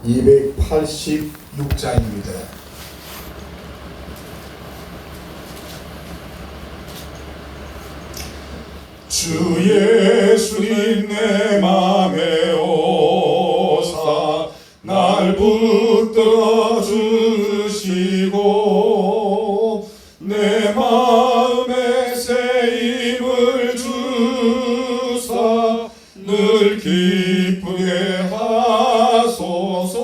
286장입니다. 주 예수님 내 맘에 오사 날 붙들어 주시고 내 마음에 새 힘을 주사 늘 기쁘게 하소서.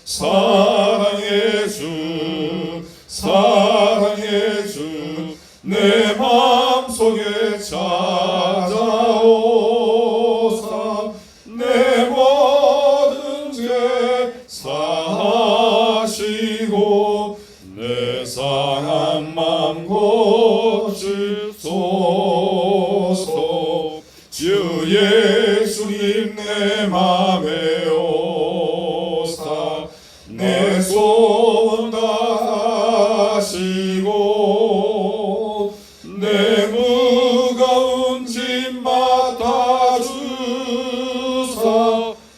사랑의 주 사랑의 주 내 마음속에 찾아오사 내 모든 죄 사하시고 내 상한 맘 고치소서. 주 예수님 내 맘에 오사 내 소원 다하시고 내 무거운 짐 맡아주사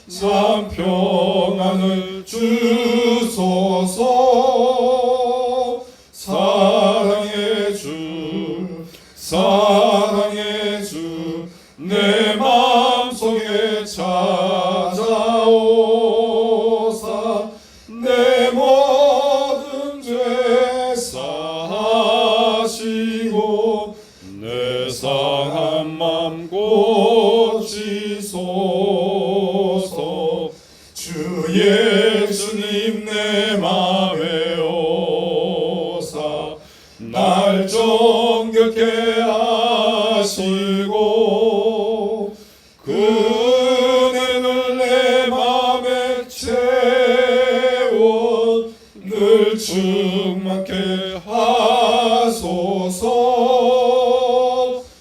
참 평안을 주소서. 사랑의 주 사랑의 주 내 마음속에 찾아오사 내 모든 죄 사하시고 내 상한 맘 고치소서. 주 예수님 내 맘에 오사 날 정결케 하시고 그 은혜를 내 맘에 채워 늘 충만케 하소서.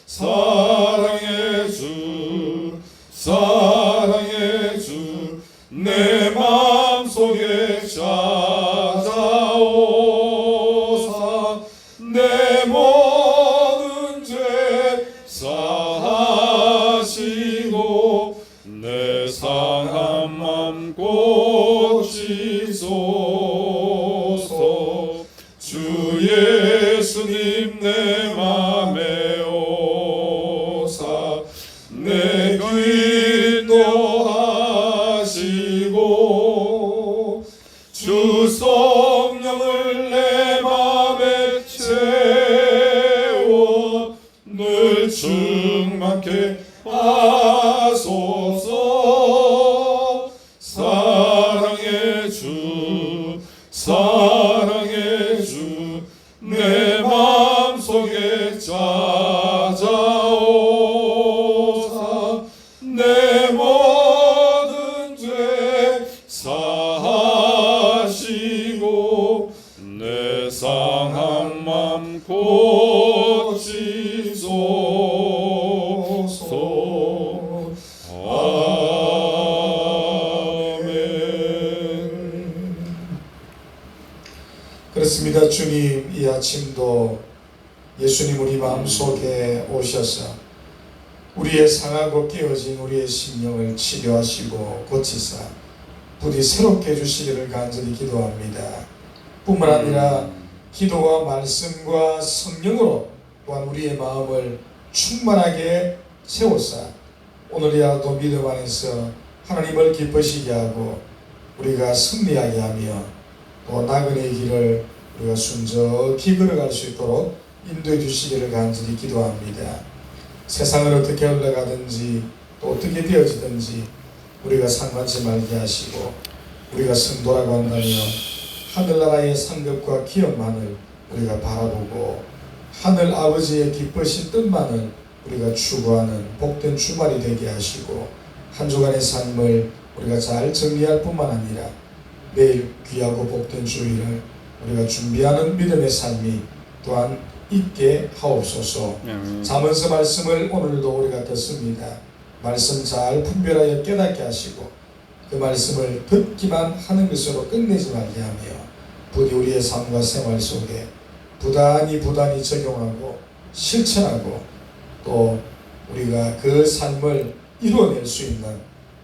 사랑의 주 사랑의 주 내 마음속에 찾아오사 내 모든 죄 사하시고 내 상한 맘 고치소서. 주 예수님 내 맘에 오사 내 기도하시고 주 성령을 내 맘에 채워 늘 충만케 하소서. 사랑의 주 사랑의 주 내 마음속에 찾아오사 내 모든 죄 사하시고 내 상한 맘 고치소서. 아멘. 그렇습니다. 주님, 이 아침도 예수님 우리 마음속에 오셔서 우리의 상하고 깨어진 우리의 심령을 치료하시고 고치사 부디 새롭게 해주시기를 간절히 기도합니다. 뿐만 아니라 기도와 말씀과 성령으로 또한 우리의 마음을 충만하게 채워사 오늘이라도 믿음 안에서 하나님을 기쁘시게 하고 우리가 승리하게 하며 또 나그네의 길을 우리가 순적히 걸어갈 수 있도록 인도해 주시기를 간절히 기도합니다. 세상을 어떻게 흘러가든지 또 어떻게 되어지든지 우리가 상관치 말게 하시고 우리가 성도라고 한다며 하늘나라의 상급과 기업만을 우리가 바라보고 하늘 아버지의 기쁘신 뜻만을 우리가 추구하는 복된 주말이 되게 하시고 한 주간의 삶을 우리가 잘 정리할 뿐만 아니라 매일 귀하고 복된 주일을 우리가 준비하는 믿음의 삶이 또한 있게 하옵소서. 잠언서 말씀을 오늘도 우리가 듣습니다. 말씀 잘 분별하여 깨닫게 하시고 그 말씀을 듣기만 하는 것으로 끝내지 말게 하며 부디 우리의 삶과 생활 속에 부단히 적용하고 실천하고 또 우리가 그 삶을 이루어낼 수 있는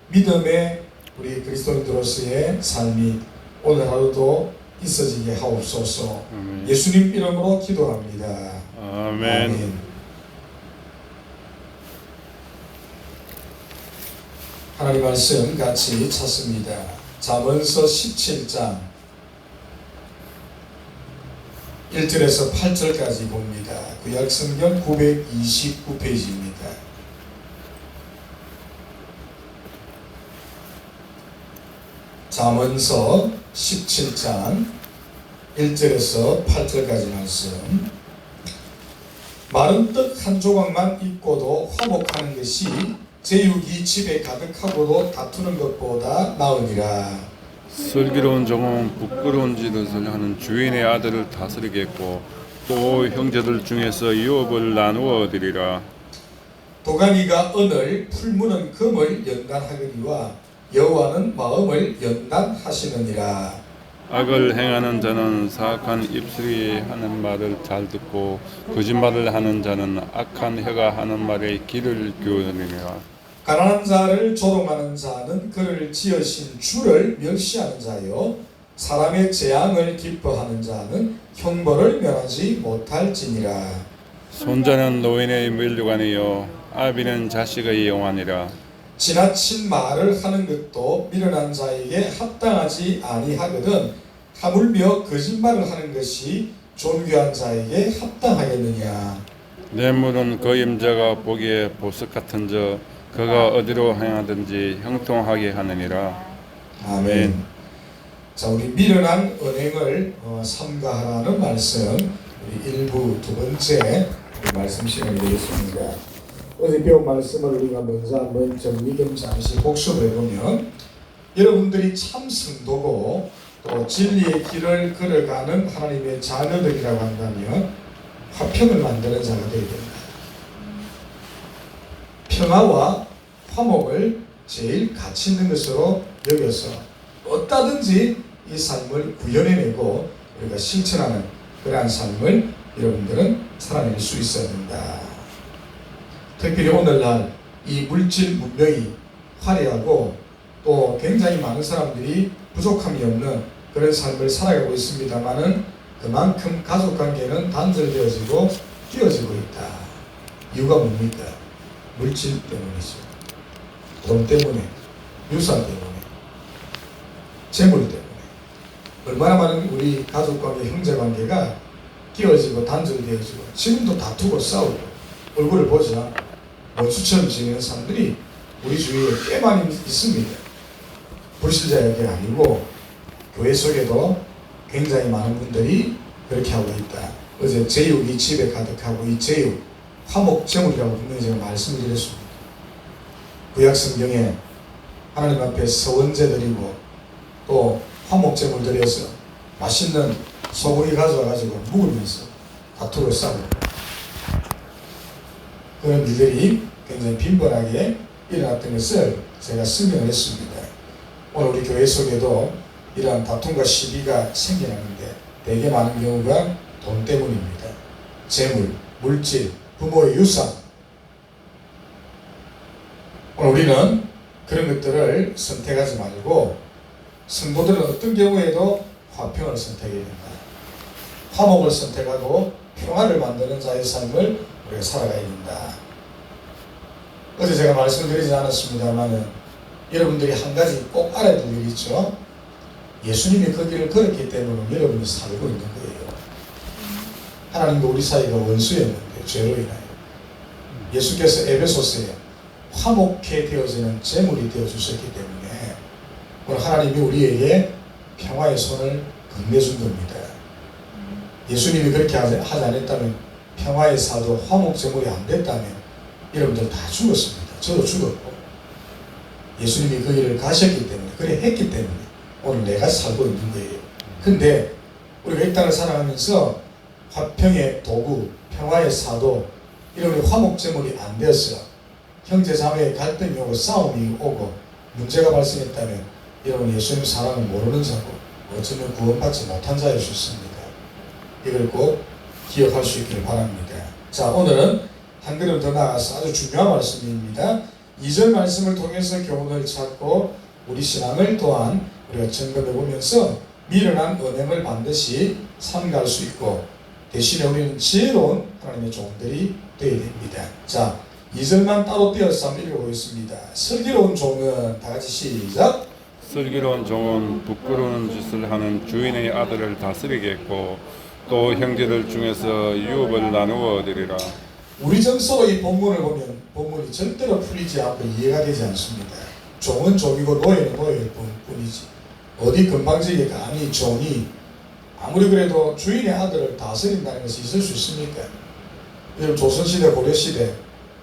믿음의 우리 그리스도인들로서의 삶이 오늘 하루도 있어지게 하옵소서. 예수님 이름으로 기도합니다. 아멘. 하나님 말씀 같이 찾습니다. 잠언서 17장 1절에서 8절까지 봅니다. 구약성경 929페이지입니다. 잠언서 17장 1절에서 8절까지 말씀. 마른 떡 한 조각만 있고도 화목하는 것이 제육이 집에 가득하고도 다투는 것보다 나으니라. 슬기로운 종은 부끄러운 짓을 하는 주인의 아들을 다스리겠고 또 형제들 중에서 유업을 나누어 얻으리라. 도가니가 은을 풀무는 금을 연단하거니와 여호와는 마음을 연단하시느니라. 악을 행하는 자는 사악한 입술이 하는 말을 잘 듣고 거짓말을 하는 자는 악한 혀가 하는 말에 귀를 기울이니라. 가난한 자를 조롱하는 자는 그를 지으신 주를 멸시하는 자요, 사람의 재앙을 기뻐하는 자는 형벌을 면하지 못할지니라. 손자는 노인의 면류관이요 아비는 자식의 영환이라. 지나친 말을 하는 것도 미련한 자에게 합당하지 아니하거든 하물며 거짓말을 하는 것이 존귀한 자에게 합당하겠느냐. 뇌물은 그 임자가 보기에 보석 같은 저 그가 어디로 향하든지 형통하게 하느니라. 아멘. 자, 우리 미련한 언행을 삼가하라는 말씀, 우리 일부 두 번째 말씀 시간이 되겠습니다. 어제 배운 말씀을 우리가 먼저 한번 정리 겸 잠시 복습을 해보면, 여러분들이 참 성도고 또 진리의 길을 걸어가는 하나님의 자녀들이라고 한다면 화평을 만드는 자가 되어야 됩니다. 평화와 화목을 제일 가치 있는 것으로 여겨서 어디든지 이 삶을 구현해내고 우리가 실천하는 그러한 삶을 여러분들은 살아낼 수 있어야 된다. 특별히 오늘날 이 물질 문명이 화려하고 또 굉장히 많은 사람들이 부족함이 없는 그런 삶을 살아가고 있습니다만은 그만큼 가족관계는 단절되어지고 끼어지고 있다. 이유가 뭡니까? 물질 때문이죠. 돈 때문에, 유산 때문에, 재물 때문에. 얼마나 많은 우리 가족관계, 형제관계가 끼어지고 단절되어지고 지금도 다투고 싸우고 얼굴을 보자 원수처럼 지내는 사람들이 우리 주위에 꽤 많이 있습니다. 불신자에게 아니고 교회 속에도 굉장히 많은 분들이 그렇게 하고 있다. 어제 제육이 집에 가득하고 이 제육, 화목제물이라고 분명히 제가 말씀을 드렸습니다. 구약성경에 하나님 앞에 서원제 드리고 또 화목제물 드려서 맛있는 소고기 가져와가지고 묵으면서 다투고 싸우고 그런 일들이 굉장히 빈번하게 일어났던 것을 제가 설명을 했습니다. 오늘 우리 교회 속에도 이러한 다툼과 시비가 생겨나는데 되게 많은 경우가 돈 때문입니다. 재물, 물질, 부모의 유산. 오늘 우리는 그런 것들을 선택하지 말고 성도들은 어떤 경우에도 화평을 선택해야 된다. 화목을 선택하고 평화를 만드는 자의 삶을 우리가 살아가야 된다. 어제 제가 말씀드리지 않았습니다만 여러분들이 한 가지 꼭 알아야 될 일이 있죠. 예수님이 그 길을 걸었기 때문에 여러분이 살고 있는 거예요. 하나님도 우리 사이가 원수였는데 죄로 인하여 예수께서 에베소서에 화목해 되어지는 제물이 되어주셨기 때문에 오늘 하나님이 우리에게 평화의 손을 건네준 겁니다. 예수님이 그렇게 하지 않았다면 평화의 사도 화목제물이 안 됐다면 여러분들 다 죽었습니다. 저도 죽었고 예수님이 그 일을 가셨기 때문에 그래 했기 때문에 오늘 내가 살고 있는 거예요. 근데 우리가 이 땅을 살아가면서 화평의 도구, 평화의 사도 이런 화목제물이 안 되었어요. 형제자매의 갈등이 오고 싸움이 오고 문제가 발생했다면 여러분 예수님 사랑을 모르는 자고 어쩌면 구원받지 못한 자일 수 있습니다. 이걸 꼭 기억할 수 있기를 바랍니다. 자, 오늘은 한 걸음 더 나아가서 아주 중요한 말씀입니다. 2절 말씀을 통해서 교훈을 찾고 우리 신앙을 또한 우리가 점검해 보면서 미련한 언행을 반드시 삼가할 수 있고, 대신에 우리는 지혜로운 하나님의 종들이 되어야 됩니다. 자, 2절만 따로 떼어서 한번 읽어보겠습니다. 슬기로운 종은, 다 같이 시작. 슬기로운 종은 부끄러운 짓을 하는 주인의 아들을 다스리겠고 또 형제들 중에서 유업을 나누어 얻으리라. 우리 정서로 이 본문을 보면 본문이 절대로 풀리지 않고 이해가 되지 않습니다. 종은 종이고 노예는 노예일 뿐이지, 어디 건방지게 감히 종이 아무리 그래도 주인의 아들을 다스린다는 것이 있을 수 있습니까? 여러분, 조선시대 고려시대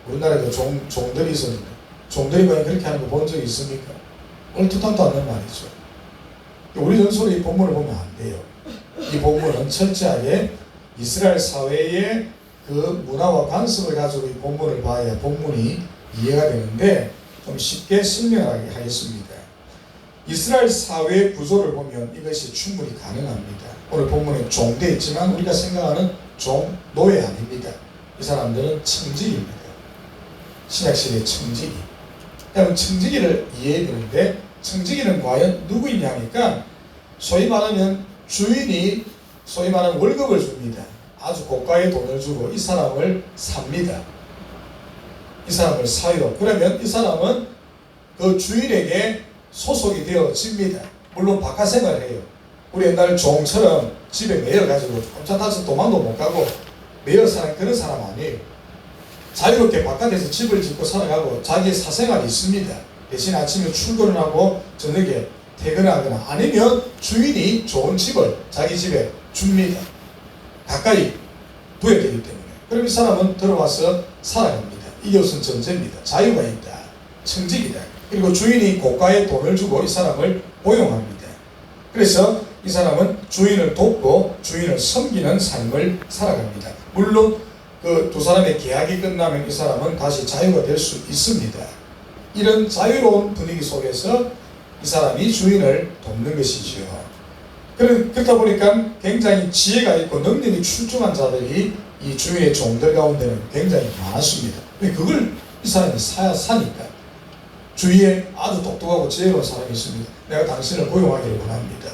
우리나라에도 종들이 있었는데 종들이 과연 그렇게 하는 거 본 적이 있습니까? 얼토당토 않는 말이죠. 우리 정서로 이 본문을 보면 안 돼요. 이 본문은 철저하게 이스라엘 사회의 그 문화와 관습을 가지고 이 본문을 봐야 본문이 이해가 되는데, 좀 쉽게 설명하게 하겠습니다. 이스라엘 사회의 구조를 보면 이것이 충분히 가능합니다. 오늘 본문에 종 되어 있지만 우리가 생각하는 종, 노예 아닙니다. 이 사람들은 청지기입니다. 신약시대의 청지기. 그럼 청지기를 이해해야 되는데, 청지기는 과연 누구이냐 하니까, 소위 말하면 주인이 소위 말하는 월급을 줍니다. 아주 고가의 돈을 주고 이 사람을 삽니다. 이 사람을 사요. 그러면 이 사람은 그 주인에게 소속이 되어집니다. 물론 바깥 생활을 해요. 우리 옛날 종처럼 집에 매여가지고 꼼짝다서 도망도 못 가고 매여 사는 그런 사람 아니에요. 자유롭게 바깥에서 집을 짓고 살아가고 자기의 사생활이 있습니다. 대신 아침에 출근을 하고 저녁에 퇴근하거나 아니면 주인이 좋은 집을 자기 집에 줍니다. 가까이 두어야 되기 때문에. 그럼 이 사람은 들어와서 살아갑니다. 이것은 전제입니다. 자유가 있다. 청직이다. 그리고 주인이 고가의 돈을 주고 이 사람을 고용합니다. 그래서 이 사람은 주인을 돕고 주인을 섬기는 삶을 살아갑니다. 물론 그 두 사람의 계약이 끝나면 이 사람은 다시 자유가 될 수 있습니다. 이런 자유로운 분위기 속에서 이 사람이 주인을 돕는 것이죠. 그렇다 보니까 굉장히 지혜가 있고 능력이 출중한 자들이 이 주인의 종들 가운데는 굉장히 많았습니다. 그걸 이 사람이 사니까. 주위에 아주 똑똑하고 지혜로운 사람이 있습니다. 내가 당신을 고용하기를 원합니다.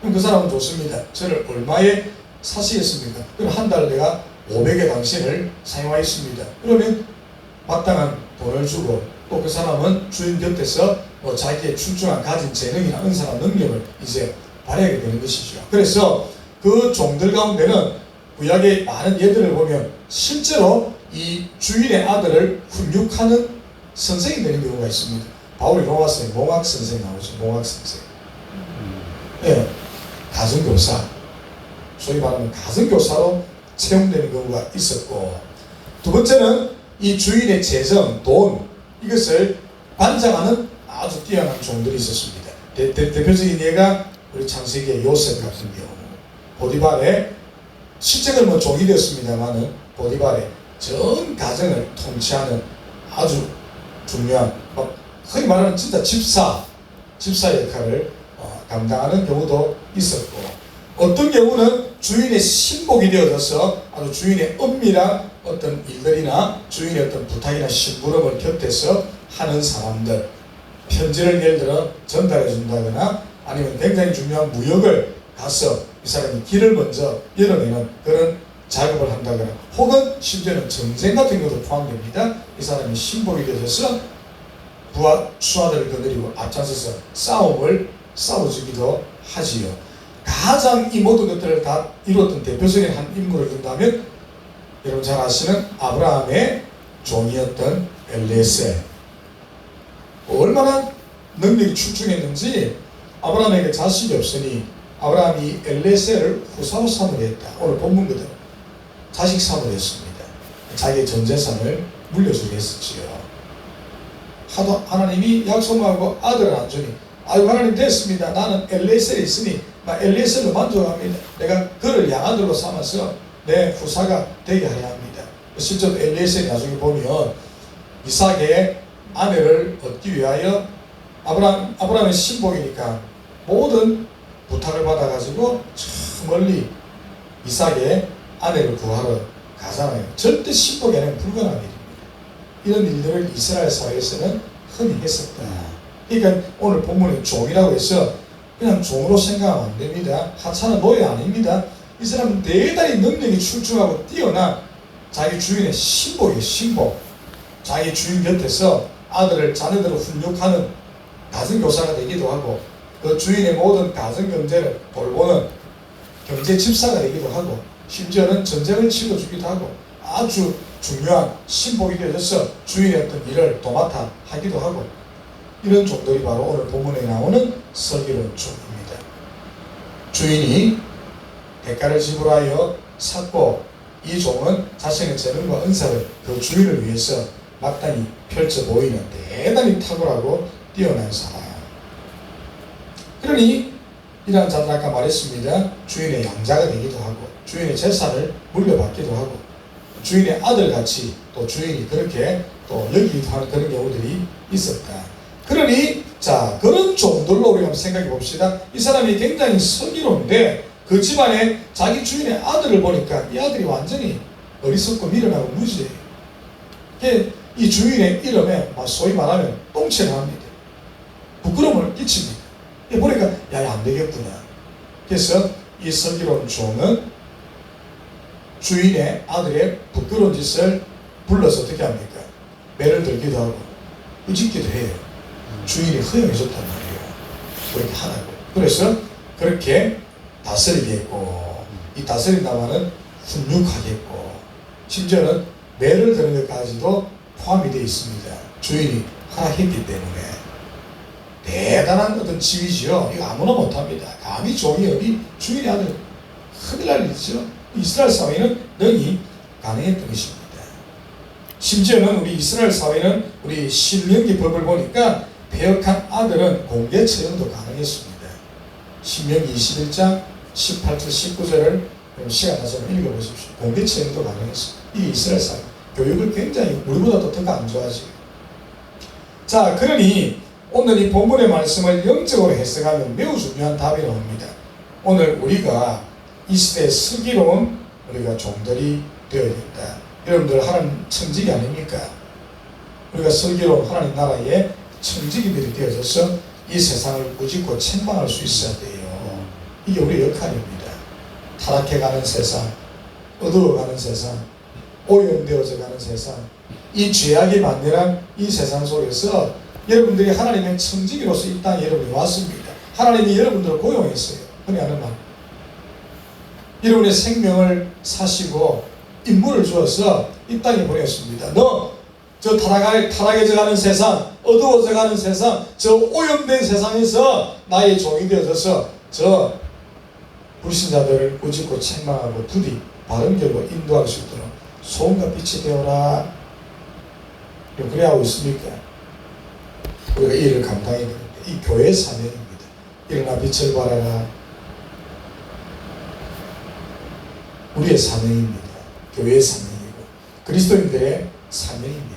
그럼 그 사람은 좋습니다. 저를 얼마에 사시겠습니까? 그럼 한 달 내가 500에 당신을 사용하겠습니다. 그러면 마땅한 돈을 주고, 또 그 사람은 주인 곁에서 자기의 출중한 가진 재능이나 은사나 능력을 이제 발휘하게 되는 것이죠. 그래서 그 종들 가운데는 구약의 많은 예들을 보면 실제로 이 주인의 아들을 훈육하는 선생이 되는 경우가 있습니다. 바울이 로마서에 몽학 선생 나오죠. 몽학 선생. 예, 가정교사. 소위 말하면 가정교사로 채용되는 경우가 있었고, 두 번째는 이 주인의 재정, 돈, 이것을 관장하는 아주 뛰어난 종들이 있었습니다. 대표적인 예가 우리 창세기의 요셉 같은 경우. 보디발의 실제는 뭐 종이 되었습니다만은 보디발의 전 가정을 통치하는 아주 중요한, 흔히 말하는 진짜 집사 역할을 감당하는 경우도 있었고, 어떤 경우는 주인의 신복이 되어져서 아주 주인의 은밀한 어떤 일들이나 주인의 어떤 부탁이나 심부름을 곁에서 하는 사람들, 편지를 예를 들어 전달해 준다거나 아니면 굉장히 중요한 무역을 가서 이 사람이 길을 먼저 열어내는 그런 작업을 한다거나, 혹은 심지어는 전쟁 같은 것도 포함됩니다. 이 사람이 신복이 되어서 부하 수하들을 거느리고 앞장서서 싸움을 싸워주기도 하지요. 가장 이 모든 것들을 다 이루었던 대표적인 한 인물을 든다면 여러분 잘 아시는 아브라함의 종이었던 엘리에셀. 얼마나 능력이 출중했는지, 아브라함에게 자식이 없으니 아브라함이 엘리에셀을 후사로 삼으했다. 오늘 본문 그대로 자식 삼으했습니다. 자기의 전 재산을 물려주게 했었지요. 하도 하나님이 약속하고 아들을 안 주니, 아유 하나님 됐습니다. 나는 엘리에셀이 있으니 나 엘리에셀로 만족합니다. 내가 그를 양아들로 삼아서 내 후사가 되게 하려 합니다. 실제로 엘리에셀이 나중에 보면 이삭의 아내를 얻기 위하여 아브라함의 신복이니까 모든 부탁을 받아가지고 저 멀리 이삭의 아내를 구하러 가잖아요. 절대 신복에는 불가능한 일입니다. 이런 일들을 이스라엘 사회에서는 흔히 했었다. 그러니까 오늘 본문에 종이라고 해서 그냥 종으로 생각하면 안 됩니다. 하찮은 노예 아닙니다. 이 사람은 대단히 능력이 출중하고 뛰어난 자기 주인의 신복이에요. 신복. 자기 주인 곁에서 아들을 자녀들을 훈육하는 가정교사가 되기도 하고 그 주인의 모든 가정경제를 돌보는 경제 집사가 되기도 하고 심지어는 전쟁을 치러주기도 하고 아주 중요한 신복이 되어서 주인의 어떤 일을 도맡아 하기도 하고 이런 종들이 바로 오늘 본문에 나오는 서기로운 종입니다. 주인이 대가를 지불하여 샀고 이 종은 자신의 재능과 은사를 그 주인을 위해서 마땅히 펼쳐 보이는 대단히 탁월하고 뛰어난 사람. 그러니 이러한 자는 아까 말했습니다. 주인의 양자가 되기도 하고 주인의 재산을 물려받기도 하고 주인의 아들같이 또 주인이 그렇게 또 여기기도 하는 그런 경우들이 있었다. 그러니 자 그런 종들로 우리가 한번 생각해 봅시다. 이 사람이 굉장히 서기로운데 그 집안에 자기 주인의 아들을 보니까 이 아들이 완전히 어리석고 미련하고 무지해요. 이 주인의 이름에 소위 말하면 똥채를 합니다. 부끄러움을 끼칩니다. 보니까 야 안 되겠구나. 그래서 이 서기로운 종은 주인의 아들의 부끄러운 짓을 불러서 어떻게 합니까? 매를 들기도 하고 꾸짖기도 해요. 주인이 허용해줬단 말이에요. 그렇게 하라고. 그래서 그렇게 다스리겠고 이 다스린다마는 훈육하겠고 심지어는 매를 드는 것까지도 포함이 되어 있습니다. 주인이 허락했기 때문에 대단한 어떤 지위지요. 이거 아무나 못합니다. 감히 종이 어디 주인의 아들 큰일 날 일이죠. 이스라엘 사회는 능히 가능했던 것입니다. 심지어는 우리 이스라엘 사회는 우리 신명기 법을 보니까 배역한 아들은 공개 처형도 가능했습니다. 신명기 21장 18절 19절을 시간 나서 읽어보십시오. 공개 처형도 가능했습니다. 이게 이스라엘 사회 교육을 굉장히 우리보다도 더 강조하지. 자, 그러니 오늘 이 본문의 말씀을 영적으로 해석하면 매우 중요한 답이 나옵니다. 오늘 우리가 이 시대에 슬기로운 우리가 종들이 되어야 된다. 여러분들 하나님 청지기 아닙니까? 우리가 슬기로운 하나님 나라의 청지기들이 되어져서 이 세상을 꾸짖고 책망할 수 있어야 돼요. 이게 우리의 역할입니다. 타락해가는 세상, 어두워가는 세상, 오염되어져 가는 세상, 이 죄악이 만연한 이 세상 속에서 여러분들이 하나님의 청지기로서 이 땅에 여러분이 왔습니다. 하나님이 여러분들을 고용했어요. 흔히 하는 말. 여러분의 생명을 사시고 인물을 주어서 이 땅에 보냈습니다. 너 저 타락해져 가는 세상, 어두워져 가는 세상, 저 오염된 세상에서 나의 종이 되어져서 저 불신자들을 꾸짖고 책망하고 부디 바른 길로 인도할 수 있도록 소금과 빛이 되어라. 그래야 하고 있습니까? 우리가 이 일을 감당해야 되는데 이 교회의 사명입니다. 일어나 빛을 발하라. 우리의 사명입니다. 교회의 사명이고 그리스도인들의 사명입니다.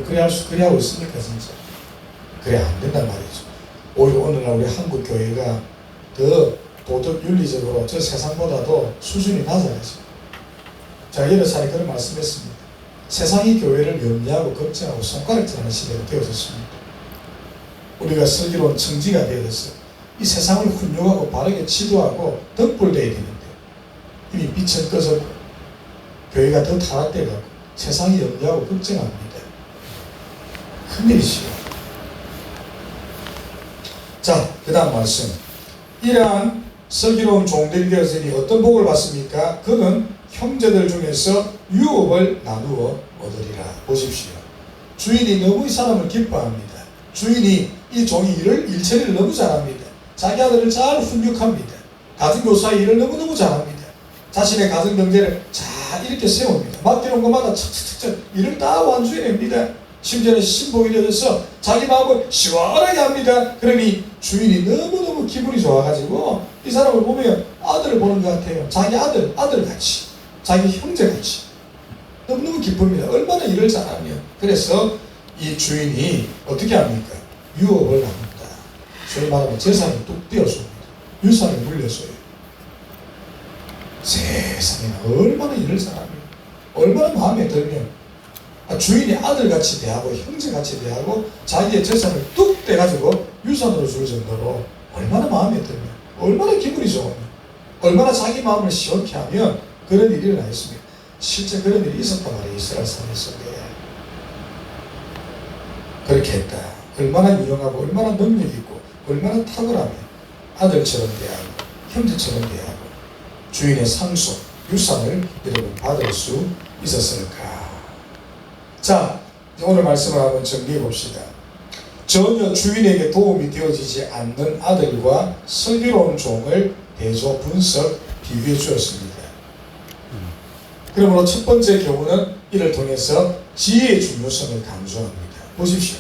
그래야 하고 있습니까? 진짜? 그래 안 된단 말이죠. 오히려 오늘날 우리 한국 교회가 더 도덕 윤리적으로 저 세상보다도 수준이 낮아야죠. 제가 여러 차례 그런 말씀했습니다. 세상이 교회를 염려하고 걱정하고 손가락질하는 시대가 되어졌습니다. 우리가 슬기로운 청지가 되어서 이 세상을 훈육하고 바르게 지도하고 등불되어야 되는데 이미 빛은 꺼졌고 교회가 더 타락되어가고 세상이 염려하고 걱정합니다. 큰일이시요. 자, 그 다음 말씀. 이러한 슬기로운 종들이 되었으니 어떤 복을 받습니까? 그는 형제들 중에서 유업을 나누어 얻으리라. 보십시오. 주인이 너무 이 사람을 기뻐합니다. 주인이 이 종이 일처리를 너무 잘합니다. 자기 아들을 잘 훈육합니다. 가정교사의 일을 너무너무 잘합니다. 자신의 가정경제를 잘 이렇게 세웁니다. 맡겨놓은 것마다 척척척 일을 다 완수해냅니다. 심지어는 신복이 되어서 자기 마음을 시원하게 합니다. 그러니 주인이 너무너무 기분이 좋아가지고 이 사람을 보면 아들을 보는 것 같아요. 자기 아들같이, 자기 형제같이 너무너무 기쁩니다. 얼마나 일을 잘하면. 그래서 이 주인이 어떻게 합니까? 유업을 나눈다. 소위 말하면 재산을 뚝 떼어줍니다. 유산을 물려줘요. 세상에 얼마나 일을 잘하면, 얼마나 마음에 들면 주인이 아들같이 대하고 형제같이 대하고 자기의 재산을 뚝 떼가지고 유산으로 줄 정도로 얼마나 마음에 들면, 얼마나 기분이 좋으면, 얼마나 자기 마음을 시원케 하면 그런 일이 일어나 있습니다. 실제 그런 일이 있었단 말이에요. 이스라엘 사람의 속에. 그렇게 했다. 얼마나 유용하고 얼마나 능력 있고 얼마나 탁월하면 아들처럼 대하고 형제처럼 대하고 주인의 상속, 유산을 여러분 받을 수 있었을까. 자, 오늘 말씀을 한번 정리해 봅시다. 전혀 주인에게 도움이 되어지지 않는 아들과 슬기로운 종을 대조, 분석, 비교해 주었습니다. 그러므로 첫 번째 교훈은 이를 통해서 지혜의 중요성을 강조합니다. 보십시오.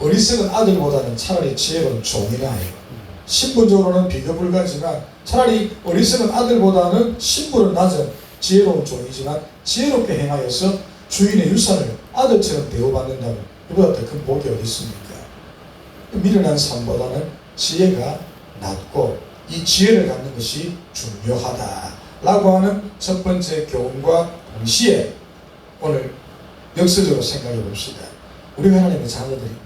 어리석은 아들보다는 차라리 지혜로운 종이 나아요. 신분적으로는 비교 불가지만 차라리 어리석은 아들보다는 신분은 낮은 지혜로운 종이지만 지혜롭게 행하여서 주인의 유산을 아들처럼 대우받는다면 이보다 더 큰 복이 어디 있습니까? 미련한 삶보다는 지혜가 낫고 이 지혜를 갖는 것이 중요하다라고 하는 첫 번째 교훈과 동시에 오늘 역설적으로 생각해 봅시다. 우리가 하나님의 자녀들인데,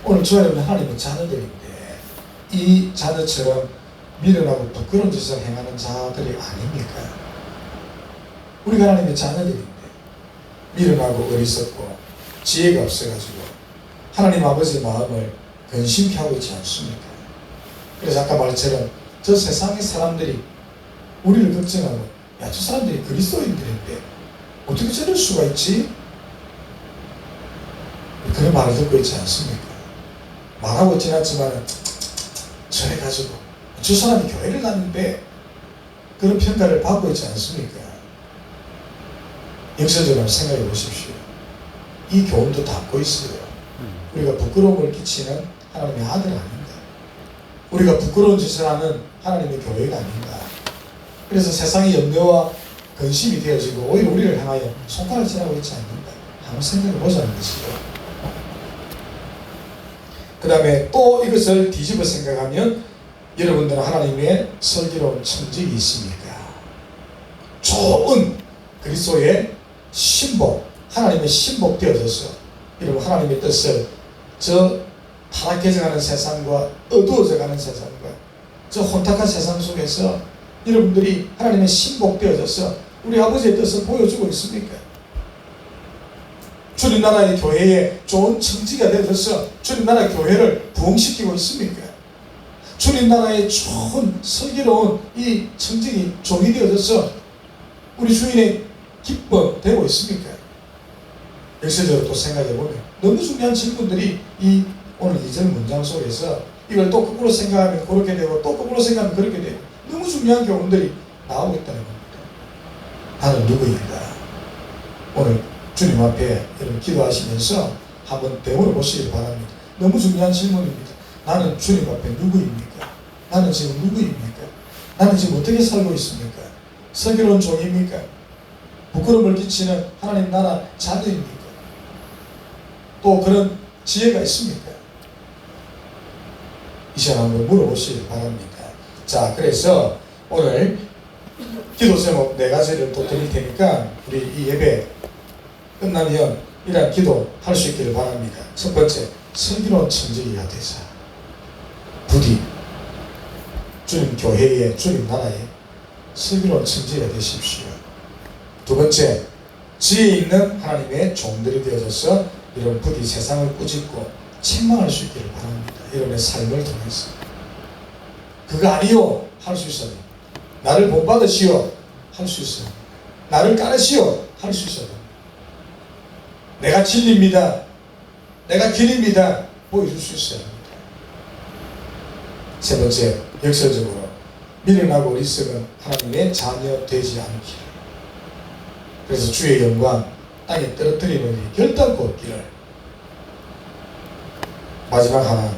오늘 저와 여러분 하나님의 자녀들인데 이 자녀처럼 미련하고 부끄러운 짓을 행하는 자들이 아닙니까? 우리가 하나님의 자녀들인데 미련하고 어리석고 지혜가 없어가지고 하나님 아버지의 마음을 근심케 하고 있지 않습니까? 그래서 아까 말처럼 저 세상의 사람들이 우리를 걱정하고, 야, 저 사람들이 그리스도인들인데 어떻게 저럴 수가 있지? 그런 말을 듣고 있지 않습니까? 말하고 지났지만 저래가지고 저 사람이 교회를 갔는데 그런 평가를 받고 있지 않습니까? 역설적으로 생각해 보십시오. 이 교훈도 담고 있어요. 우리가 부끄러움을 끼치는 하나님의 아들 아닌가? 우리가 부끄러운 짓을 하는 하나님의 교회가 아닌가? 그래서 세상의 염려와 근심이 되어지고 오히려 우리를 향하여 손가락을 지나고 있지 않는가? 한번 생각해 보자는 것이죠. 그 다음에 또 이것을 뒤집어 생각하면 여러분들은 하나님의 슬기로운 청직이 있습니까? 좋은 그리스도의 신복, 하나님의 신복 되어져서 여러분 하나님의 뜻을 저 타락해져가는 세상과 어두워져가는 세상과 저 혼탁한 세상 속에서 여러분들이 하나님의 신복 되어져서 우리 아버지의 뜻을 보여주고 있습니까? 주님 나라의 교회에 좋은 청지가 되어져서 주님 나라의 교회를 부흥시키고 있습니까? 주님 나라의 좋은 슬기로운 이 청직이 종이 되어져서 우리 주인의 기쁨 되고 있습니까? 역설적으로 또 생각해보면 너무 중요한 질문들이 이 오늘 2절 문장 속에서 이걸 또 거꾸로 생각하면 그렇게 되고 또 거꾸로 생각하면 그렇게 되고 너무 중요한 교훈들이 나오고 있다는 겁니다. 나는 누구인가? 오늘 주님 앞에 여러분 기도하시면서 한번 되물어 보시길 바랍니다. 너무 중요한 질문입니다. 나는 주님 앞에 누구입니까? 나는 지금 누구입니까? 나는 지금 어떻게 살고 있습니까? 슬기로운 종입니까? 부끄러움을 끼치는 하나님 나라 자녀입니까? 또 그런 지혜가 있습니까? 이 시간 한번 물어보시길 바랍니다. 자, 그래서 오늘 기도 제목 4가지를 또 드릴 테니까 우리 이 예배 끝나면 이러한 기도 할 수 있기를 바랍니다. 첫 번째, 슬기로운 청지기가 되자. 부디 주님 교회에, 주님 나라에 슬기로운 청지기가 되십시오. 두 번째, 지혜 있는 하나님의 종들이 되어져서 여러분 부디 세상을 꾸짖고 책망할 수 있기를 바랍니다. 여러분의 삶을 통해서. 그거 아니요 할 수 있어요. 나를 본받으시오 할 수 있어요. 나를 따르시오 할 수 있어요. 내가 진리입니다. 내가 길입니다. 보여줄 수 있어야 합니다. 세 번째, 역설적으로 미련하고 어리석은 하나님의 자녀 되지 않기를. 그래서 주의 영광 땅에 떨어뜨리는 일이 결단코 없기를. 마지막 하나,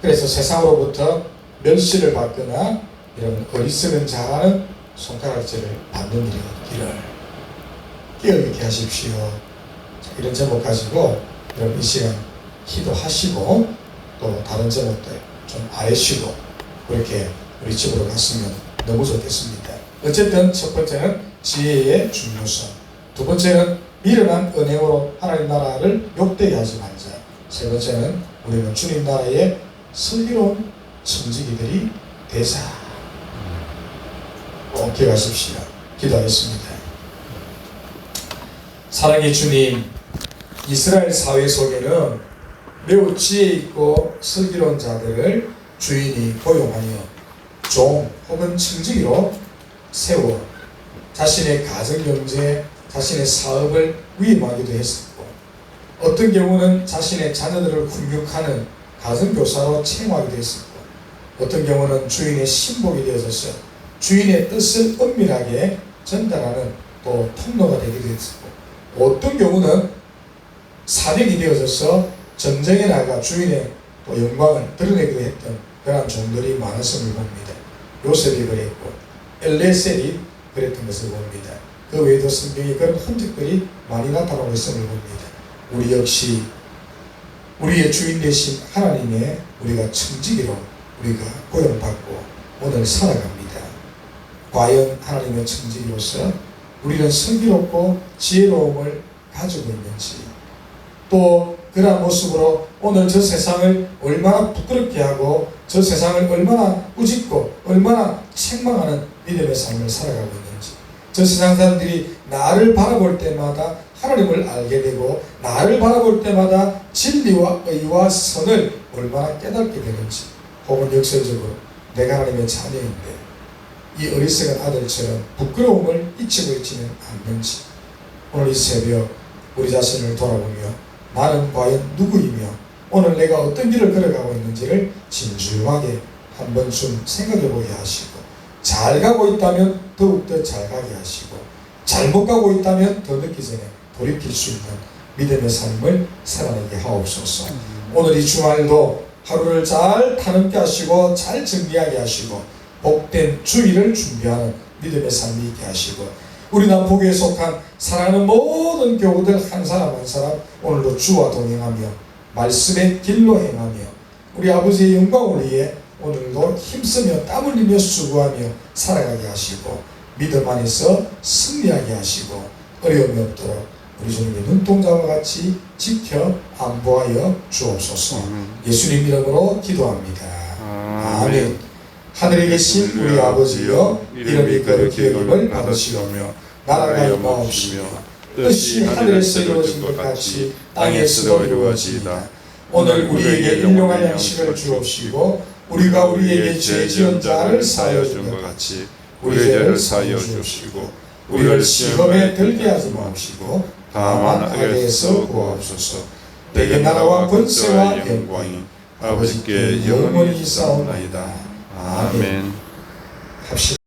그래서 세상으로부터 멸시를 받거나 이런 어리석은 자라는 손가락질을 받는 일이 없기를 깨어있게 하십시오. 이런 제목 가지고 여러분 이 시간 기도하시고 또 다른 제목들 좀 아뢰시고 그렇게 우리 집으로 갔으면 너무 좋겠습니다. 어쨌든 첫 번째는 지혜의 중요성, 두 번째는 미련한 은행으로 하나님 나라를 욕되게 하지 말자. 세 번째는 우리는 주님 나라의 슬기로운 청지기들이 되자. 꼭 기억하십시오. 기도하겠습니다. 사랑의 주님, 이스라엘 사회 속에는 매우 지혜 있고 슬기로운 자들을 주인이 고용하여 종 혹은 청지기로 세워 자신의 가정경제, 자신의 사업을 위임하기도 했었고, 어떤 경우는 자신의 자녀들을 훈육하는 가정교사로 채용하기도 했었고, 어떤 경우는 주인의 신복이 되어서 주인의 뜻을 은밀하게 전달하는 또 통로가 되기도 했었고, 어떤 경우는 사령이 되어서 전쟁에 나가 주인의 또 영광을 드러내기도 했던 그러한 종들이 많았음을 봅니다. 요셉이 그랬고 엘레셀이 그랬던 것을 봅니다. 그 외에도 성경에 그런 흔적들이 많이 나타나고 있음을 봅니다. 우리 역시 우리의 주인 되신 하나님의 우리가 청지기로 우리가 고용받고 오늘 살아갑니다. 과연 하나님의 청지기로서 우리는 슬기롭고 지혜로움을 가지고 있는지, 또 그러한 모습으로 오늘 저 세상을 얼마나 부끄럽게 하고 저 세상을 얼마나 꾸짖고 얼마나 책망하는 믿음의 삶을 살아가고 있는지, 저 세상 사람들이 나를 바라볼 때마다 하나님을 알게 되고 나를 바라볼 때마다 진리와 의와 선을 얼마나 깨닫게 되는지, 혹은 역설적으로 내가 하나님의 자녀인데 이 어리석은 아들처럼 부끄러움을 잊히고 있지는 않는지, 오늘 이 새벽 우리 자신을 돌아보며 나는 과연 누구이며 오늘 내가 어떤 길을 걸어가고 있는지를 진중하게 한 번쯤 생각해 보게 하시고, 잘 가고 있다면 더욱더 잘 가게 하시고, 잘못 가고 있다면 더 늦기 전에 돌이킬 수 있는 믿음의 삶을 살아내게 하옵소서. 오늘 이 주말도 하루를 잘 타넘게 하시고 잘 정리하게 하시고 복된 주일을 준비하는 믿음의 삶이 있게 하시고, 우리 남포교에 속한 사랑하는 모든 교우들 한 사람 한 사람 오늘도 주와 동행하며 말씀의 길로 행하며 우리 아버지의 영광을 위해 오늘도 힘쓰며 땀 흘리며 수고하며 살아가게 하시고 믿음 안에서 승리하게 하시고 어려움이 없도록 우리 주님의 눈동자와 같이 지켜 안보하여 주옵소서. 예수님 이름으로 기도합니다. 아멘. 하늘에 계신 우리 아버지여, 이름이 거룩히 여김을 받으시오며 나라가 임하옵시며 뜻이 하늘에서 이루어진 것 같이 땅에서도 이루어지이다. 오늘 우리에게 일용할 양식을 주옵시고 우리가 우리에게 죄 지은 자를 사하여 준 것 같이 우리 죄를 사하여 주옵시고 우리를 시험에 들게 하지 마옵시고 다만 악에서 구하옵소서. 내게 나라와 권세와 영광이 아버지께 영원히 있사옵나이다. 아멘. 합시다.